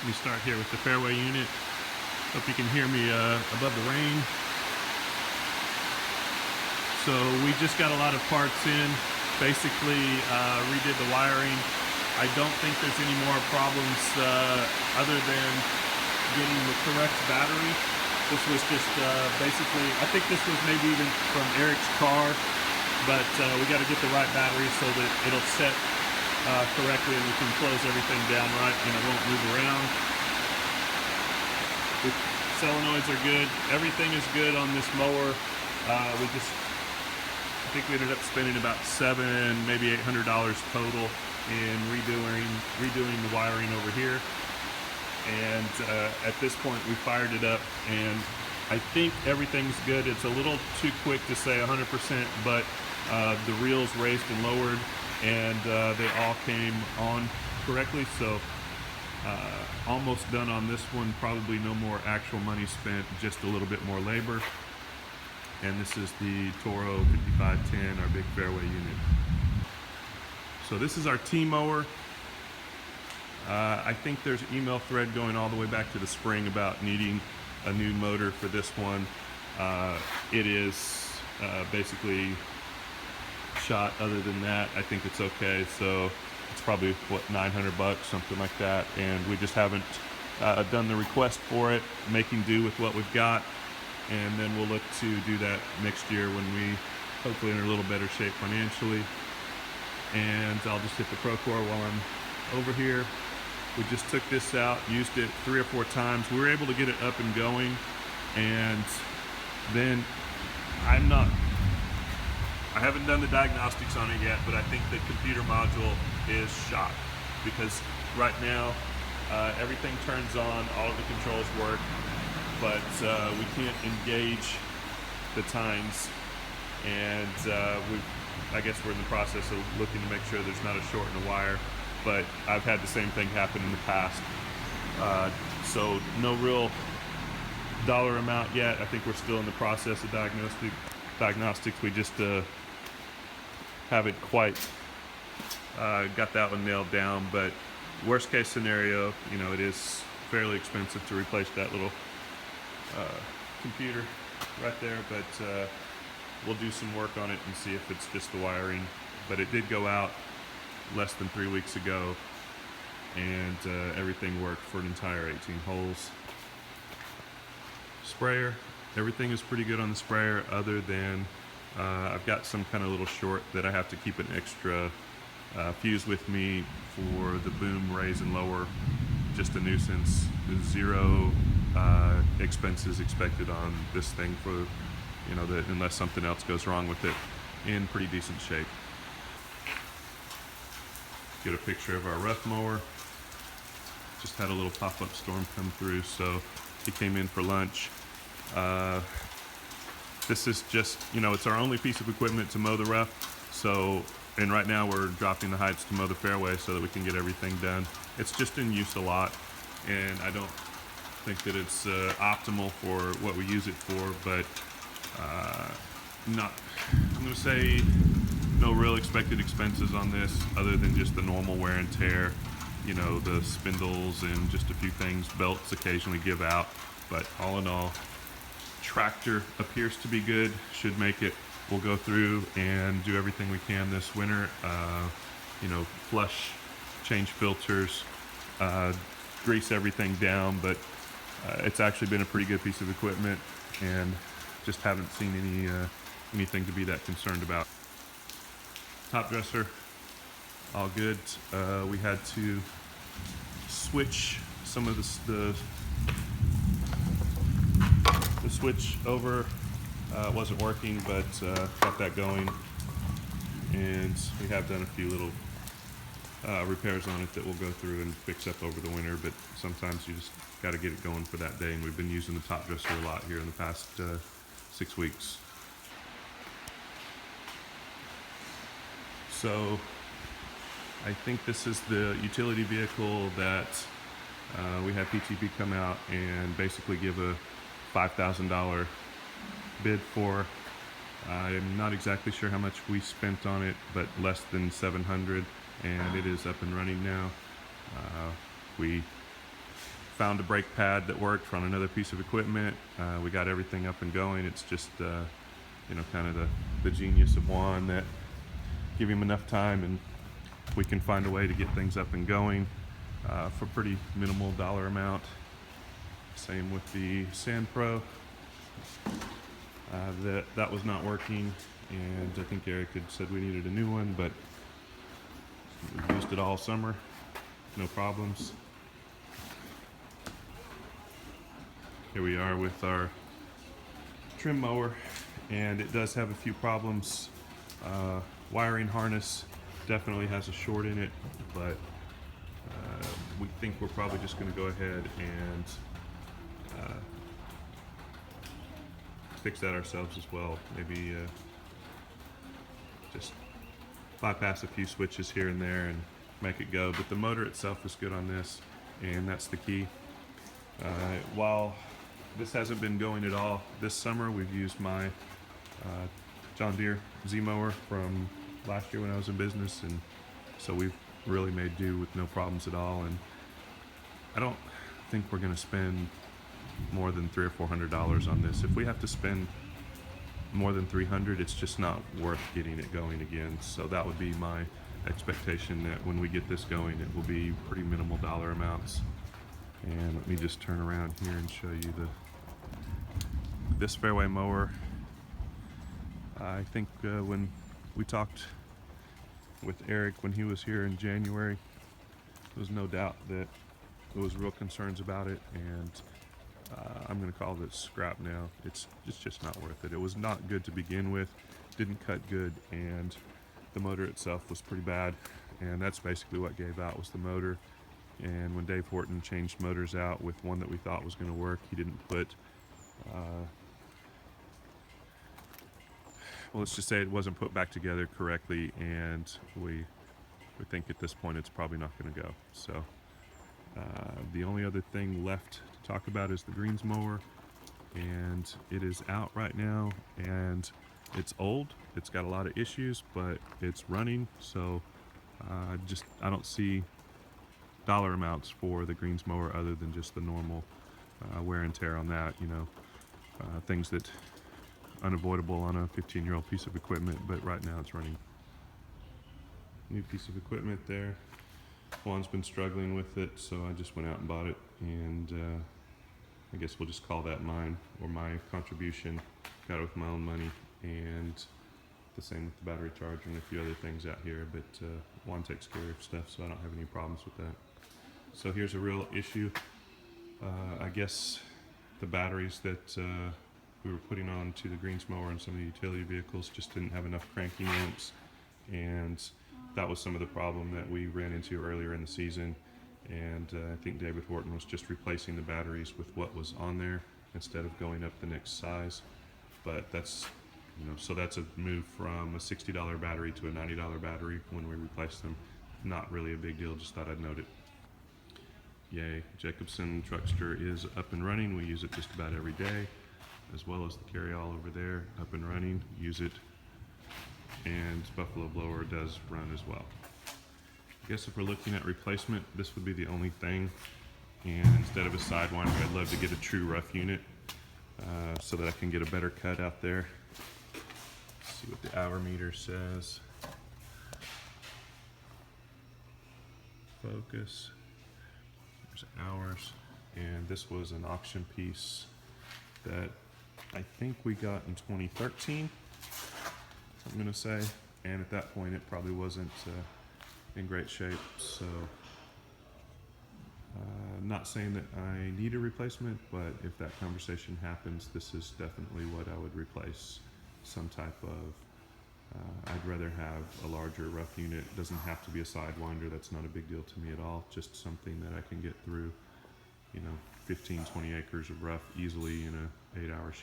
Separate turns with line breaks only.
Let me start here with the fairway unit. Hope you can hear me above the rain. So we just got a lot of parts in. Basically redid the wiring. I don't think there's any more problems other than getting the correct battery. This was just basically, I think this was maybe even from Eric's car, but we got to get the right battery so that it'll set correctly and we can close everything down right and it won't move around. The solenoids are good. Everything is good on this mower. I think we ended up spending about $700, maybe $800 total in redoing the wiring over here. And at this point we fired it up and I think everything's good. It's a little too quick to say 100%, but the reels raised and lowered and they all came on correctly. So almost done on this one. Probably no more actual money spent, just a little bit more labor. And this is the Toro 5510, our big fairway unit. So this is our T-mower. I think there's an email thread going all the way back to the spring about needing a new motor for this one. It is basically shot. Other than that, I think it's okay. So it's probably, what, 900 bucks, something like that. And we just haven't done the request for it, making do with what we've got. And then we'll look to do that next year when we hopefully in a little better shape financially. And I'll just hit the Procore while I'm over here. We just took this out, used it 3 or 4 times. We were able to get it up and going. And then I haven't done the diagnostics on it yet, but I think the computer module is shot because right now everything turns on, all of the controls work, but we can't engage the tines, and I guess we're in the process of looking to make sure there's not a short in the wire, but I've had the same thing happen in the past. So no real dollar amount yet. I think we're still in the process of diagnostics. We just haven't quite got that one nailed down, but worst case scenario, you know, it is fairly expensive to replace that little computer right there, but we'll do some work on it and see if it's just the wiring. But it did go out less than 3 weeks ago, and everything worked for an entire 18 holes. Sprayer, everything is pretty good on the sprayer, other than I've got some kind of little short that I have to keep an extra fuse with me for the boom raise and lower. Just a nuisance. There's zero expenses expected on this thing for, you know, unless something else goes wrong with it. In pretty decent shape. Get a picture of our rough mower. Just had a little pop-up storm come through, so he came in for lunch. This is just, you know, it's our only piece of equipment to mow the rough. So, and right now we're dropping the heights to mow the fairway so that we can get everything done. It's just in use a lot, and I don't think that it's optimal for what we use it for, but I'm gonna say no real expected expenses on this other than just the normal wear and tear, you know, the spindles and just a few things. Belts occasionally give out, but all in all, tractor appears to be good. Should make it. We'll go through and do everything we can this winter. You know, flush, change filters, grease everything down, but it's actually been a pretty good piece of equipment, and just haven't seen anything to be that concerned about. Top dresser, all good. We had to switch some of the switch over. It wasn't working, but got that going, and we have done a few little repairs on it that we'll go through and fix up over the winter, but sometimes you just got to get it going for that day, and we've been using the top dresser a lot here in the past 6 weeks. So I think this is the utility vehicle that we had PTP come out and basically give a $5,000 bid for. I'm not exactly sure how much we spent on it, but less than $700, and it is up and running now. We found a brake pad that worked on another piece of equipment. We got everything up and going. It's just, you know, kind of the genius of Juan, that give him enough time and we can find a way to get things up and going for pretty minimal dollar amount. Same with the Sand Pro. That was not working, and I think Eric had said we needed a new one, but we used it all summer, no problems. Here we are with our trim mower, and it does have a few problems. Wiring harness definitely has a short in it, but we think we're probably just going to go ahead and fix that ourselves as well. Maybe just bypass a few switches here and there and make it go. But the motor itself is good on this, and that's the key. While this hasn't been going at all this summer, we've used my John Deere Z mower from last year when I was in business, and so we've really made do with no problems at all. And I don't think we're going to spend more than $300 or $400 on this. If we have to spend more than $300, it's just not worth getting it going again. So that would be my expectation, that when we get this going, it will be pretty minimal dollar amounts. And let me just turn around here and show you this fairway mower. I think when we talked with Eric when he was here in January, there was no doubt that there was real concerns about it, and I'm going to call this scrap now. It's just not worth it. It was not good to begin with, didn't cut good, and the motor itself was pretty bad, and that's basically what gave out, was the motor. And when Dave Horton changed motors out with one that we thought was going to work, he didn't put well, let's just say it wasn't put back together correctly, and we think at this point it's probably not going to go. So the only other thing left to talk about is the greens mower, and it is out right now, and it's old. It's got a lot of issues, but it's running. So I don't see dollar amounts for the greens mower other than just the normal wear and tear on that. You know, things that unavoidable on a 15-year-old piece of equipment, but right now it's running. New piece of equipment there. Juan's been struggling with it, so I just went out and bought it, and I guess we'll just call that mine, or my contribution. Got it with my own money, and the same with the battery charger and a few other things out here, but Juan takes care of stuff, so I don't have any problems with that. So here's a real issue. I guess the batteries that we were putting on to the greens mower and some of the utility vehicles just didn't have enough cranking amps, and that was some of the problem that we ran into earlier in the season. And I think David Horton was just replacing the batteries with what was on there instead of going up the next size. But that's, you know, so that's a move from a $60 battery to a $90 battery when we replace them. Not really a big deal, just thought I'd note it. Yay, Jacobsen Truckster is up and running. We use it just about every day, as well as the carry-all over there, up and running. Use it, and Buffalo Blower does run as well. I guess if we're looking at replacement, this would be the only thing. And instead of a Sidewinder, I'd love to get a true rough unit so that I can get a better cut out there. Let's see what the hour meter says. Focus. There's hours. And this was an auction piece that I think we got in 2013, I'm going to say. And at that point, it probably wasn't in great shape. So, not saying that I need a replacement, but if that conversation happens, this is definitely what I would replace. Some type of, I'd rather have a larger rough unit. It doesn't have to be a Sidewinder. That's not a big deal to me at all. Just something that I can get through, you know, 15, 20 acres of rough easily in a 8-hour shift.